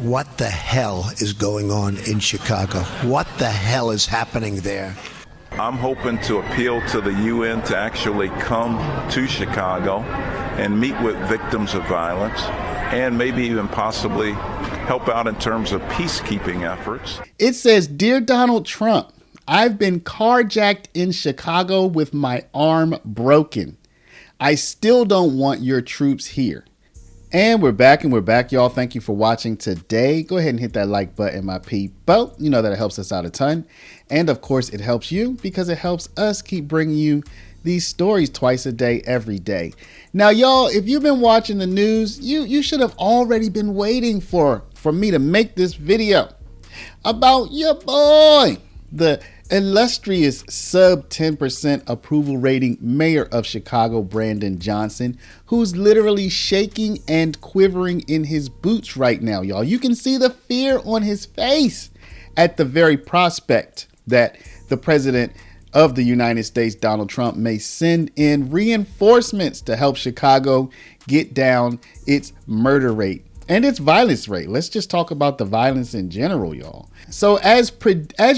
What the hell is going on in Chicago? What the hell is happening there? I'm hoping to appeal to the UN to actually come to Chicago and meet with victims of violence and maybe even possibly help out in terms of peacekeeping efforts. It says, "Dear Donald Trump, I've been carjacked in Chicago with my arm broken. I still don't want your troops here." And we're back, y'all. Thank you for watching today. Go ahead and hit that like button, my people. You know that it helps us out a ton. And of course, it helps you because it helps us keep bringing you these stories twice a day, every day. Now, y'all, if you've been watching the news, you should have already been waiting for me to make this video about your boy, the illustrious sub 10% approval rating mayor of Chicago, Brandon Johnson, who's literally shaking and quivering in his boots right now, y'all. You can see the fear on his face at the very prospect that the president of the United States, Donald Trump, may send in reinforcements to help Chicago get down its murder rate and its violence rate. Let's just talk about the violence in general, y'all. So as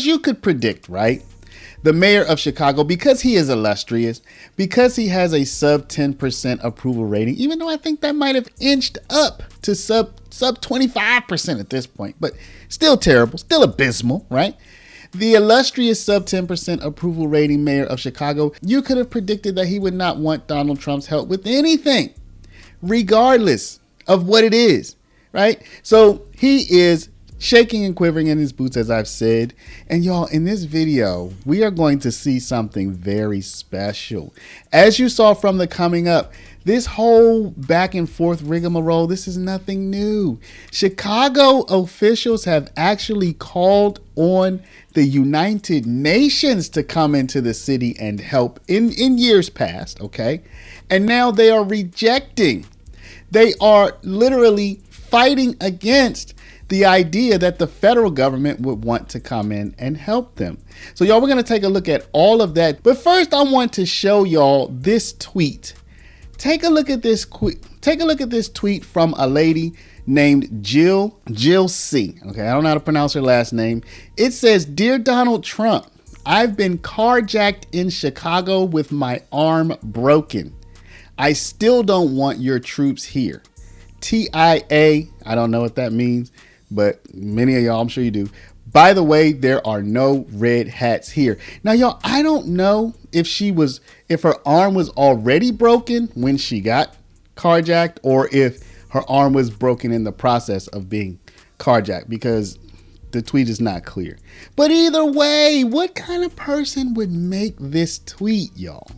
you could predict, right? The mayor of Chicago, because he is illustrious, because he has a sub 10% approval rating, even though I think that might have inched up to sub 25% at this point, but still terrible, still abysmal, right? The illustrious sub 10% approval rating mayor of Chicago, you could have predicted that he would not want Donald Trump's help with anything, regardless of what it is, right? So he is shaking and quivering in his boots, as I've said. And y'all, in this video, we are going to see something very special. As you saw from the coming up, this whole back and forth rigmarole, this is nothing new. Chicago officials have actually called on the United Nations to come into the city and help in years past, okay? And now they are rejecting. They are literally fighting against the idea that the federal government would want to come in and help them. So y'all, we're going to take a look at all of that. But first, I want to show y'all this tweet. Take a look at this tweet from a lady named Jill C. Okay, I don't know how to pronounce her last name. It says, "Dear Donald Trump, I've been carjacked in Chicago with my arm broken. I still don't want your troops here. TIA." I don't know what that means, but many of y'all, I'm sure you do. By the way, there are no red hats here. Now, y'all, I don't know if her arm was already broken when she got carjacked or if her arm was broken in the process of being carjacked, because the tweet is not clear. But either way, what kind of person would make this tweet, y'all?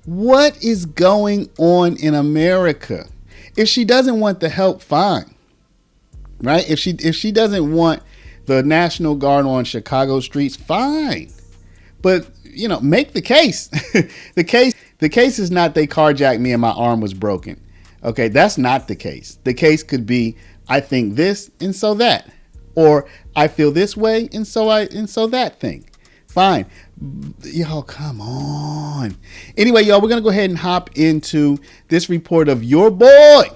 What is going on in America? If she doesn't want the help, fine, right? If she doesn't want the National Guard on Chicago streets, fine. But, you know, make the case. The case is not they carjacked me and my arm was broken. Okay, that's not the case. The case could be, I think this and so that, or I feel this way and so that thing. Fine. Y'all, come on. Anyway, y'all, we're going to go ahead and hop into this report of your boy,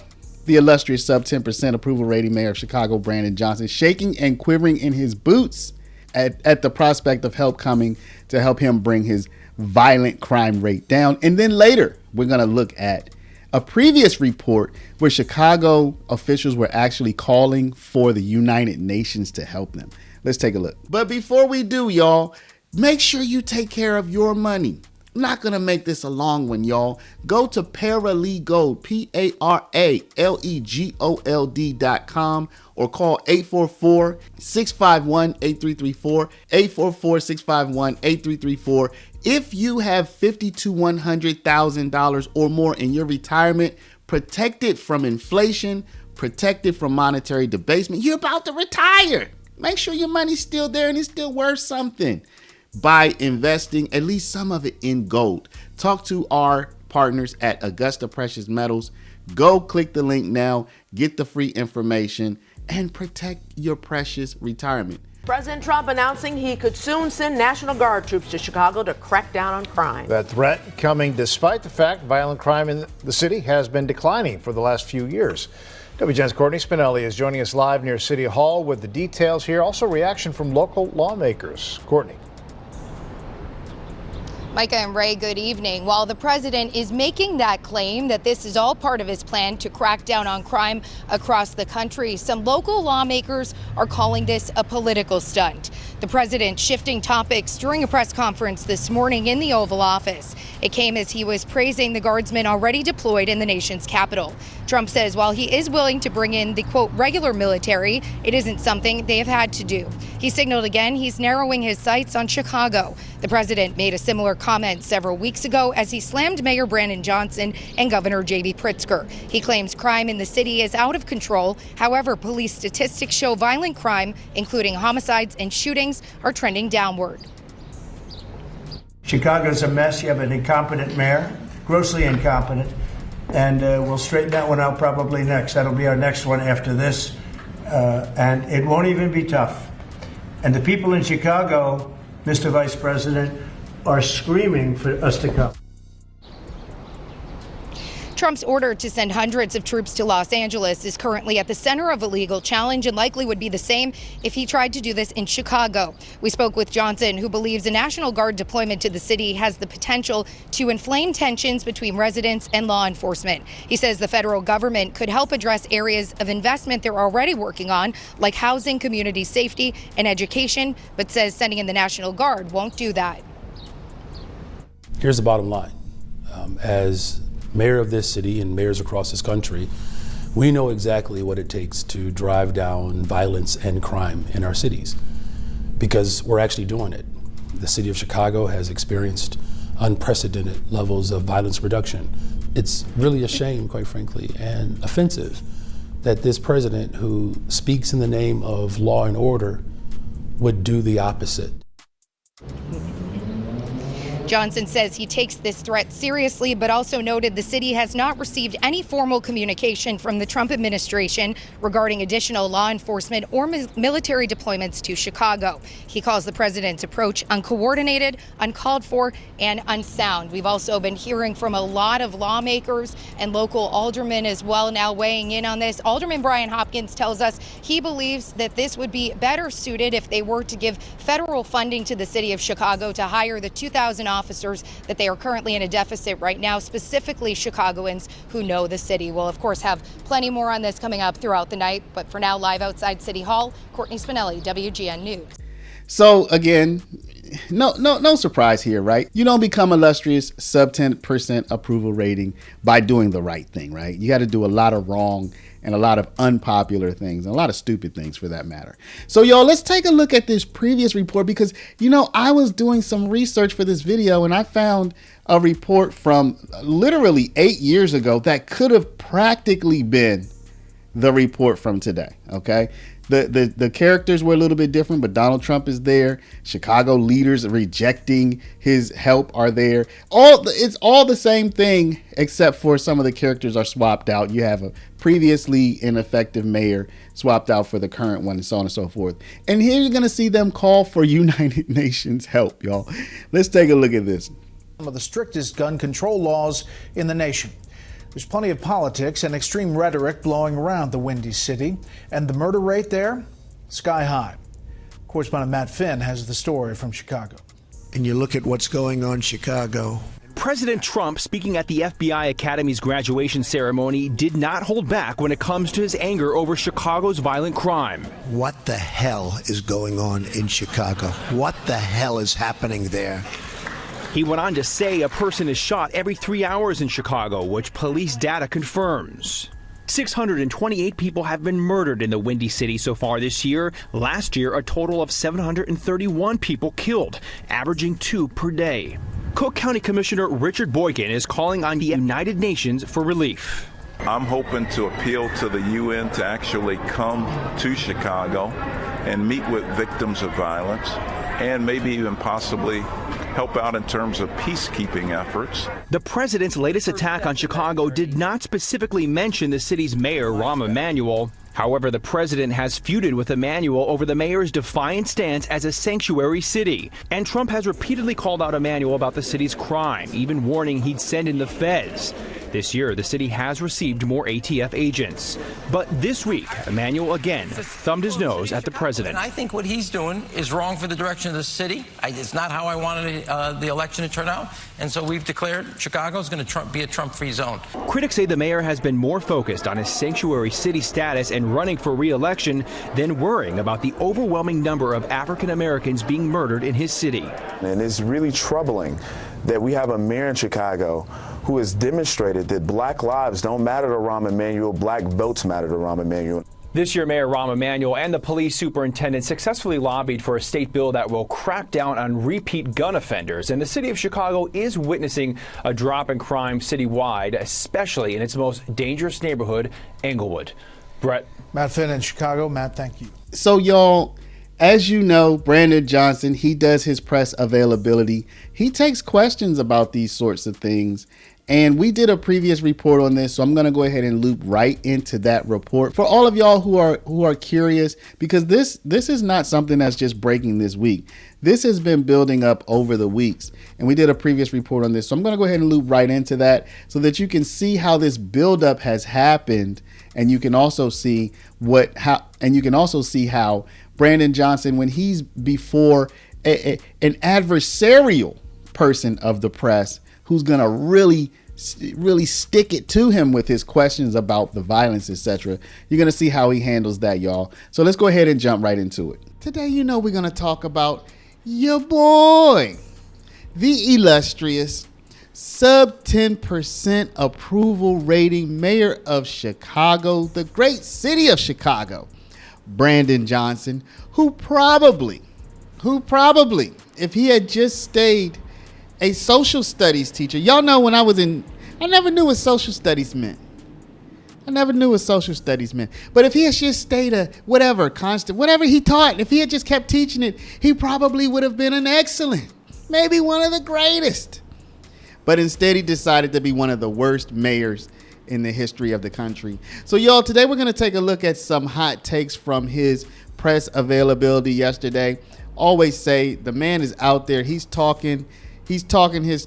the illustrious sub 10% approval rating mayor of Chicago, Brandon Johnson, shaking and quivering in his boots at the prospect of help coming to help him bring his violent crime rate down. And then later, we're going to look at a previous report where Chicago officials were actually calling for the United Nations to help them. Let's take a look. But before we do, y'all, make sure you take care of your money. I'm not going to make this a long one, y'all. Go to Paralegold, PARALEGOLD.com, or call 844-651-8334, 844-651-8334. If you have $50,000 to $100,000 or more in your retirement, protected from inflation, protected from monetary debasement, you're about to retire. Make sure your money's still there and it's still worth something by investing at least some of it in gold. Talk to our partners at Augusta Precious Metals. Go click the link now, get the free information, and protect your precious retirement. President Trump announcing he could soon send National Guard troops to Chicago to crack down on crime. That threat coming despite the fact violent crime in the city has been declining for the last few years. WGN's Courtney Spinelli is joining us live near City Hall with the details here. Also, reaction from local lawmakers. Courtney. Micah and Ray, good evening. While the president is making that claim that this is all part of his plan to crack down on crime across the country, some local lawmakers are calling this a political stunt. The president shifting topics during a press conference this morning in the Oval Office. It came as he was praising the guardsmen already deployed in the nation's capital. Trump says while he is willing to bring in the, quote, regular military, it isn't something they have had to do. He signaled again he's narrowing his sights on Chicago. The president made a similar comment several weeks ago as he slammed Mayor Brandon Johnson and Governor J.B. Pritzker. He claims crime in the city is out of control. However, police statistics show violent crime, including homicides and shootings, are trending downward. Chicago's a mess. You have an incompetent mayor, grossly incompetent, and we'll straighten that one out probably next. That'll be our next one after this, and it won't even be tough. And the people in Chicago, Mr. Vice President, are screaming for us to come. Trump's order to send hundreds of troops to Los Angeles is currently at the center of a legal challenge and likely would be the same if he tried to do this in Chicago. We spoke with Johnson, who believes a National Guard deployment to the city has the potential to inflame tensions between residents and law enforcement. He says the federal government could help address areas of investment they're already working on, like housing, community safety, and education, but says sending in the National Guard won't do that. Here's the bottom line. As mayor of this city and mayors across this country, we know exactly what it takes to drive down violence and crime in our cities because we're actually doing it. The city of Chicago has experienced unprecedented levels of violence reduction. It's really a shame, quite frankly, and offensive that this president who speaks in the name of law and order would do the opposite. Johnson says he takes this threat seriously, but also noted the city has not received any formal communication from the Trump administration regarding additional law enforcement or military deployments to Chicago. He calls the president's approach uncoordinated, uncalled for, and unsound. We've also been hearing from a lot of lawmakers and local aldermen as well now weighing in on this. Alderman Brian Hopkins tells us he believes that this would be better suited if they were to give federal funding to the city of Chicago to hire the 2,000 officers that they are currently in a deficit right now, specifically Chicagoans who know the city. We'll, of course, have plenty more on this coming up throughout the night. But for now, live outside City Hall, Courtney Spinelli, WGN News. So again, no surprise here, right? You don't become illustrious sub 10% approval rating by doing the right thing, right? You got to do a lot of wrong and a lot of unpopular things and a lot of stupid things for that matter. So y'all, let's take a look at this previous report because, you know, I was doing some research for this video and I found a report from literally 8 years ago that could have practically been the report from today, okay? The characters were a little bit different, but Donald Trump is there. Chicago leaders rejecting his help are there. It's all the same thing, except for some of the characters are swapped out. You have a previously ineffective mayor swapped out for the current one, and so on and so forth. And here you're going to see them call for United Nations help, y'all. Let's take a look at this. Some of the strictest gun control laws in the nation. There's plenty of politics and extreme rhetoric blowing around the Windy City, and the murder rate there, sky high. Correspondent Matt Finn has the story from Chicago. And you look at what's going on in Chicago. President Trump, speaking at the FBI Academy's graduation ceremony, did not hold back when it comes to his anger over Chicago's violent crime. What the hell is going on in Chicago? What the hell is happening there? He went on to say a person is shot every 3 hours in Chicago, which police data confirms. 628 people have been murdered in the Windy City so far this year. Last year, a total of 731 people killed, averaging 2 per day. Cook County Commissioner Richard Boykin is calling on the United Nations for relief. I'm hoping to appeal to the UN to actually come to Chicago and meet with victims of violence and maybe even possibly help out in terms of peacekeeping efforts. The president's latest attack on Chicago did not specifically mention the city's mayor, Rahm Emanuel. However, the president has feuded with Emanuel over the mayor's defiant stance as a sanctuary city. And Trump has repeatedly called out Emanuel about the city's crime, even warning he'd send in the feds. This year, the city has received more ATF agents. But this week, Emanuel again thumbed his nose at the president. And I think what he's doing is wrong for the direction of the city. It's not how I wanted the election to turn out. And so we've declared Chicago is going to be a Trump-free zone. Critics say the mayor has been more focused on his sanctuary city status and running for re-election than worrying about the overwhelming number of African Americans being murdered in his city. And it's really troubling that we have a mayor in Chicago who has demonstrated that black lives don't matter to Rahm Emanuel, black votes matter to Rahm Emanuel. This year, Mayor Rahm Emanuel and the police superintendent successfully lobbied for a state bill that will crack down on repeat gun offenders. And the city of Chicago is witnessing a drop in crime citywide, especially in its most dangerous neighborhood, Englewood. Brett. Matt Finn in Chicago. Matt, thank you. So, y'all, as you know, Brandon Johnson, he does his press availability. He takes questions about these sorts of things. And we did a previous report on this, so I'm going to go ahead and loop right into that report for all of y'all who are curious, because this is not something that's just breaking this week. This has been building up over the weeks, and we did a previous report on this. So I'm going to go ahead and loop right into that so that you can see how this buildup has happened, and you can also see how Brandon Johnson, when he's before an adversarial person of the press who's going to really stick it to him with his questions about the violence, etc. You're going to see how he handles that, y'all. So let's go ahead and jump right into it. Today, we're going to talk about your boy, the illustrious sub 10% approval rating mayor of Chicago, the great city of Chicago, Brandon Johnson, who probably, if he had just stayed a social studies teacher. Y'all know when I never knew what social studies meant. But if he had just stayed whatever he taught, if he had just kept teaching it, he probably would have been an excellent, maybe one of the greatest. But instead, he decided to be one of the worst mayors in the history of the country. So, y'all, today we're going to take a look at some hot takes from his press availability yesterday. Always say the man is out there. He's talking his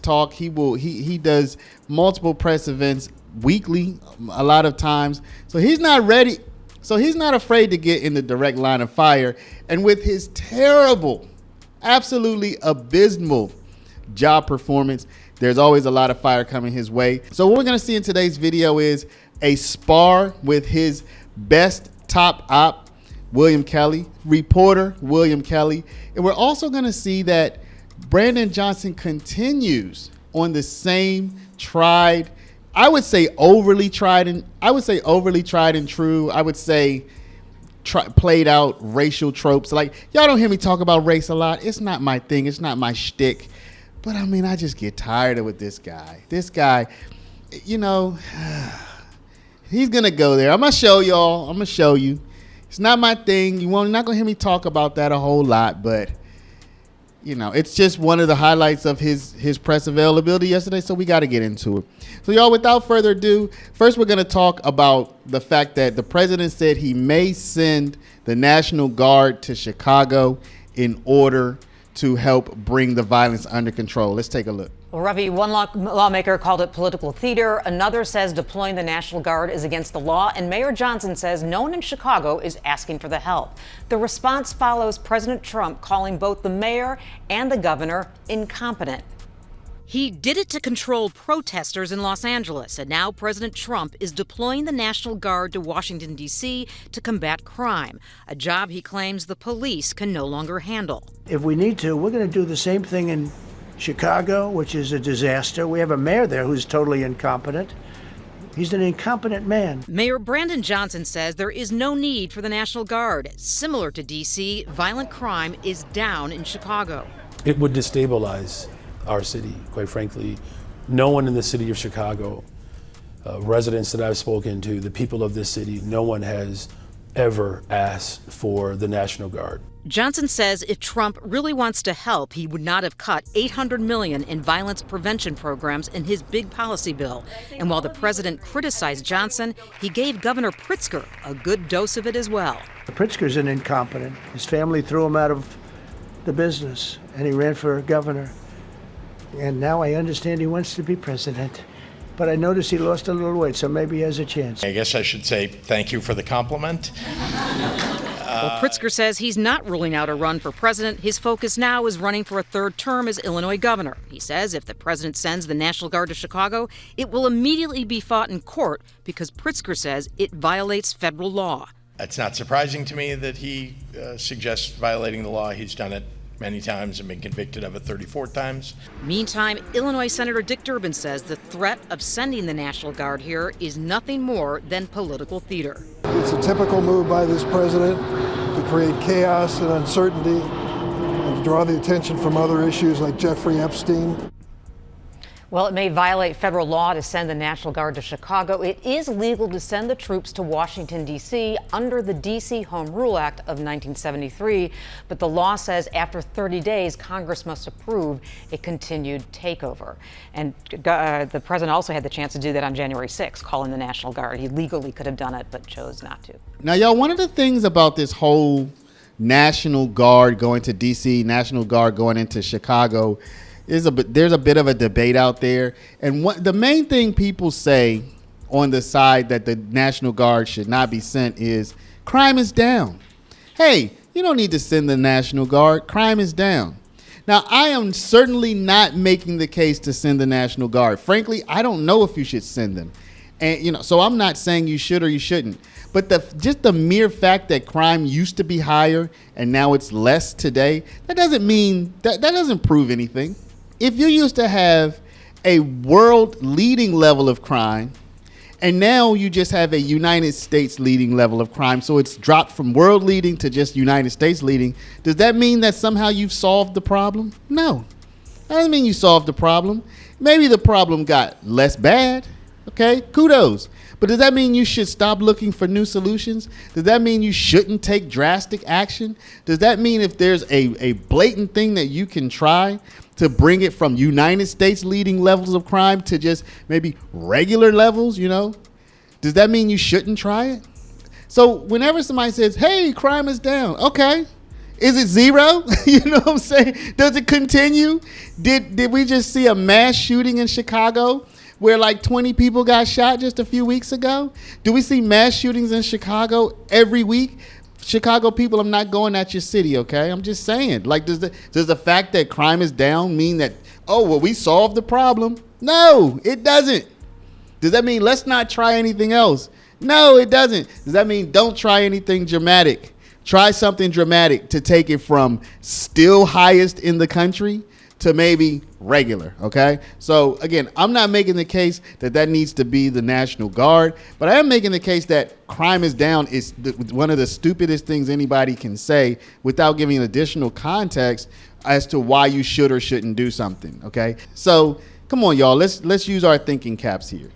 talk. He does multiple press events weekly, a lot of times. So he's not ready. So he's not afraid to get in the direct line of fire. And with his terrible, absolutely abysmal job performance, there's always a lot of fire coming his way. So what we're going to see in today's video is a spar with his best top op, William Kelly, reporter William Kelly. And we're also going to see that Brandon Johnson continues on the same overly tried and true. I would say played out racial tropes. Like, y'all don't hear me talk about race a lot. It's not my thing. It's not my shtick. But I mean, I just get tired of with this guy. This guy, he's going to go there. I'm going to show y'all. I'm going to show you. It's not my thing. You're not going to hear me talk about that a whole lot, but it's just one of the highlights of his press availability yesterday, so we got to get into it. So, y'all, without further ado, first we're going to talk about the fact that the president said he may send the National Guard to Chicago in order to help bring the violence under control. Let's take a look. Well, Ravi, one lawmaker called it political theater. Another says deploying the National Guard is against the law. And Mayor Johnson says no one in Chicago is asking for the help. The response follows President Trump calling both the mayor and the governor incompetent. He did it to control protesters in Los Angeles, and now President Trump is deploying the National Guard to Washington, D.C. to combat crime, a job he claims the police can no longer handle. If we need to, we're going to do the same thing in Chicago, which is a disaster. We have a mayor there who's totally incompetent. He's an incompetent man. Mayor Brandon Johnson says there is no need for the National Guard. Similar to D.C., violent crime is down in Chicago. It would destabilize our city, quite frankly. No one in the city of Chicago, residents that I've spoken to, the people of this city, no one has ever asked for the National Guard. Johnson says if Trump really wants to help, he would not have cut $800 million in violence prevention programs in his big policy bill. And while the president criticized Johnson, he gave Governor Pritzker a good dose of it as well. Pritzker's an incompetent. His family threw him out of the business, and he ran for governor. And now I understand he wants to be president. but I noticed he lost a little weight, so maybe he has a chance. I guess I should say thank you for the compliment. Well, Pritzker says he's not ruling out a run for president. His focus now is running for a third term as Illinois governor. He says if the president sends the National Guard to Chicago, it will immediately be fought in court because Pritzker says it violates federal law. It's not surprising to me that he suggests violating the law. He's done it many times and been convicted of it 34 times. Meantime, Illinois Senator Dick Durbin says the threat of sending the National Guard here is nothing more than political theater. It's a typical move by this president to create chaos and uncertainty and to draw the attention from other issues like Jeffrey Epstein. Well, it may violate federal law to send the National Guard to Chicago. It is legal to send the troops to Washington, D.C. under the D.C. Home Rule Act of 1973. But the law says after 30 days, Congress must approve a continued takeover. And the president also had the chance to do that on January 6th, calling the National Guard. He legally could have done it, but chose not to. Now, y'all, one of the things about this whole National Guard going to D.C., National Guard going into Chicago, there's a bit of a debate out there. And the main thing people say on the side that the National Guard should not be sent is crime is down. Hey, you don't need to send the National Guard. Crime is down. Now, I am certainly not making the case to send the National Guard. Frankly, I don't know if you should send them. And, so I'm not saying you should or you shouldn't. But just the mere fact that crime used to be higher and now it's less today, that doesn't mean, that doesn't prove anything. If you used to have a world leading level of crime and now you just have a United States leading level of crime, so it's dropped from world leading to just United States leading, does that mean that somehow you've solved the problem? No. That doesn't mean you solved the problem. Maybe the problem got less bad. Okay, kudos. But does that mean you should stop looking for new solutions? Does that mean you shouldn't take drastic action? Does that mean if there's a blatant thing that you can try to bring it from United States leading levels of crime to just maybe regular levels, does that mean you shouldn't try it? So whenever somebody says, hey, crime is down, okay. Is it zero? You know what I'm saying? Does it continue? Did we just see a mass shooting in Chicago where like 20 people got shot just a few weeks ago? Do we see mass shootings in Chicago every week? Chicago people, I'm not going at your city, okay? I'm just saying. Like, does the fact that crime is down mean that, we solved the problem? No, it doesn't. Does that mean let's not try anything else? No, it doesn't. Does that mean don't try anything dramatic? Try something dramatic to take it from still highest in the country to maybe regular, okay? So again, I'm not making the case that needs to be the National Guard, but I am making the case that crime is down is one of the stupidest things anybody can say without giving additional context as to why you should or shouldn't do something, okay? So come on, y'all, let's use our thinking caps here.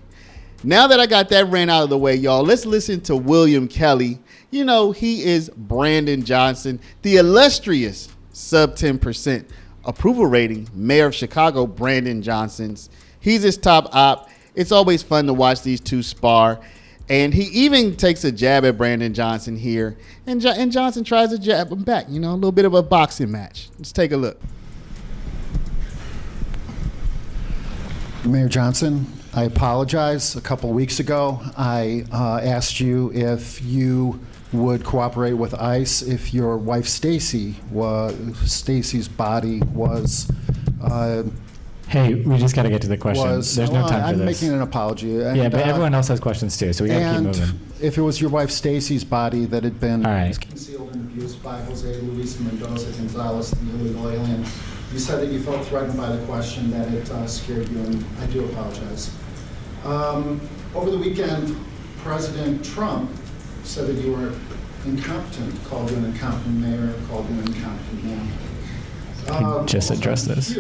Now that I got that rant out of the way, y'all, let's listen to William Kelly. He is Brandon Johnson, the illustrious sub 10% approval rating mayor of Chicago, Brandon Johnson's. He's his top op. It's always fun to watch these two spar. And he even takes a jab at Brandon Johnson here. And Johnson tries to jab him back, a little bit of a boxing match. Let's take a look. Mayor Johnson, I apologize. A couple weeks ago, I asked you if you would cooperate with ICE if your wife Stacy's body was. Hey, we just got to get to the question. There's no time for I'm this. making an apology. And, yeah, but everyone else has questions too, so we got to keep moving. If it was your wife Stacy's body that had been Concealed and abused by Jose Luis Mendoza Gonzalez, the illegal alien, you said that you felt threatened by the question, that it scared you, and I do apologize. Over the weekend, President Trump said that you were incompetent, called you an incompetent mayor, called you an incompetent man. Just address this.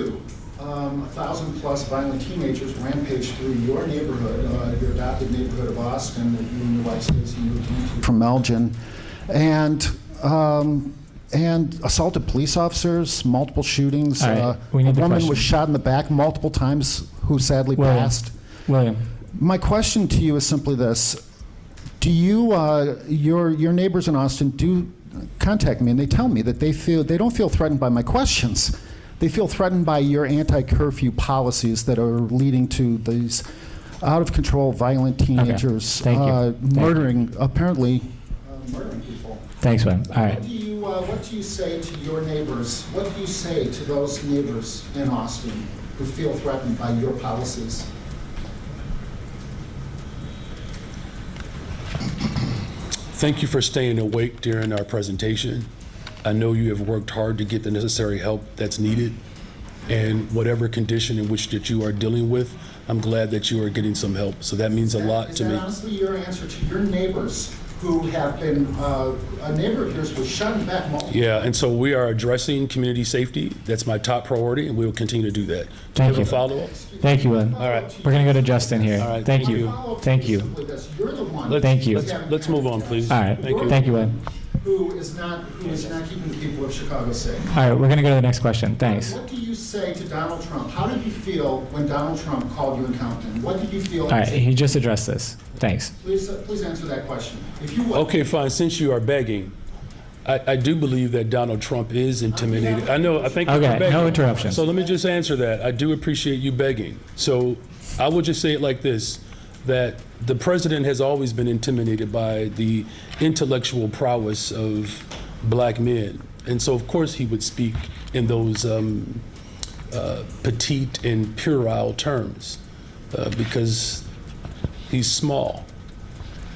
1,000+ violent teenagers rampaged through your neighborhood, your adopted neighborhood of Austin, that you and your wife Stacey moved into from Elgin, and assaulted police officers, multiple shootings. Right, a woman was shot in the back multiple times, who sadly passed. William. My question to you is simply this. Do you, your neighbors in Austin do contact me, and they tell me that they don't feel threatened by my questions. They feel threatened by your anti-curfew policies that are leading to these out of control, violent teenagers murdering, apparently murdering people. Thanks, Webb. All right. What do you say to your neighbors? What do you say to those neighbors in Austin who feel threatened by your policies? Thank you for staying awake during our presentation. I know you have worked hard to get the necessary help that's needed, and whatever condition in which that you are dealing with, I'm glad that you are getting some help. So that means a lot to me. Is that honestly your answer to your neighbors who have been, a neighbor of yours was shot in the back multiple? Yeah, and so we are addressing community safety. That's my top priority, and we will continue to do that. Do you have a follow-up? Thank you, Webb. All right. We're going to go to Justin here. All right. Thank you. Thank you. Thank you. Let's move on, please. All right. Thank you. Thank you, Webb. Who is not keeping the people of Chicago safe. All right, we're going to go to the next question. Thanks. What do you say to Donald Trump? How did you feel when Donald Trump called you incompetent? What did you feel? All right, he just addressed this. Thanks. Please answer that question. If you would. Okay, fine. Since you are begging, I do believe that Donald Trump is intimidated. I know. I think you're begging. No interruption. So let me just answer that. I do appreciate you begging. So I will just say it like this, that the president has always been intimidated by the intellectual prowess of black men. And so, of course, he would speak in those petite and puerile terms because he's small.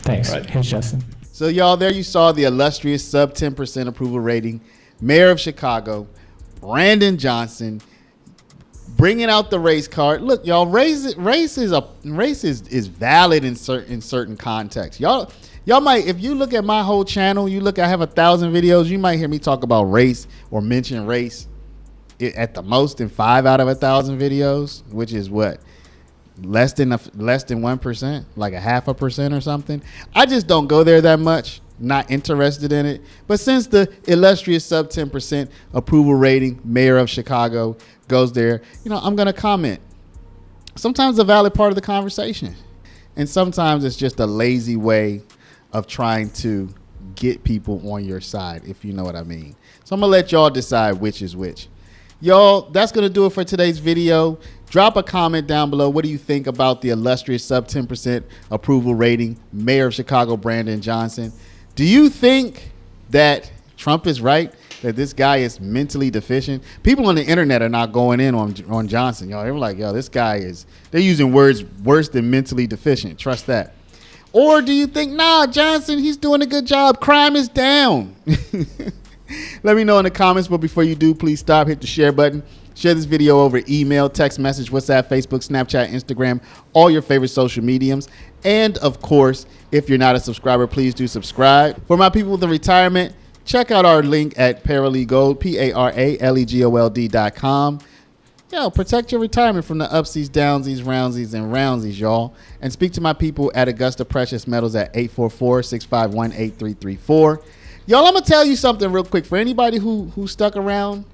Thanks. Right? Here's Justin. So, y'all, there you saw the illustrious sub 10% approval rating, Mayor of Chicago, Brandon Johnson, bringing out the race card. Look, y'all, race is valid in certain contexts. Y'all might, if you look at my whole channel, I have 1,000 videos. You might hear me talk about race or mention race at the most in 5 out of 1,000 videos, which is what, less than 1%, like 0.5% or something. I just don't go there that much. Not interested in it. But since the illustrious sub 10% approval rating, Mayor of Chicago, goes there, I'm going to comment. Sometimes a valid part of the conversation. And sometimes it's just a lazy way of trying to get people on your side, if you know what I mean. So I'm going to let y'all decide which is which. Y'all, that's going to do it for today's video. Drop a comment down below. What do you think about the illustrious sub 10% approval rating, Mayor of Chicago, Brandon Johnson? Do you think that Trump is right, that this guy is mentally deficient? People on the internet are not going in on Johnson. Y'all, they're like, yo, this guy is, they're using words worse than mentally deficient. Trust that. Or do you think, nah, Johnson, he's doing a good job. Crime is down. Let me know in the comments. But before you do, please stop, hit the share button. Share this video over email, text message, WhatsApp, Facebook, Snapchat, Instagram, all your favorite social mediums. And of course, if you're not a subscriber, please do subscribe. For my people in retirement, check out our link at Paralegold, PARALEGOLD.com. Yo, protect your retirement from the upsies, downsies, roundsies, and roundsies, y'all. And speak to my people at Augusta Precious Metals at 844-651-8334. Y'all, I'm going to tell you something real quick. For anybody who stuck around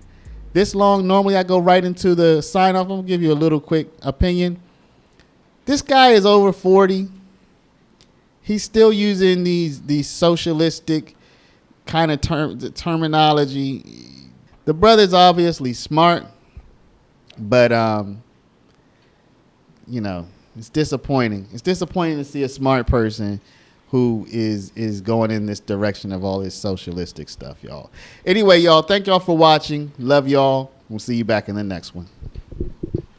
this long, normally I go right into the sign-off. I'm going to give you a little quick opinion. This guy is over 40. He's still using these socialistic kind of terminology. The brother's obviously smart, but it's disappointing. It's disappointing to see a smart person who is going in this direction of all this socialistic stuff, y'all. Anyway, y'all, thank y'all for watching. Love y'all. We'll see you back in the next one.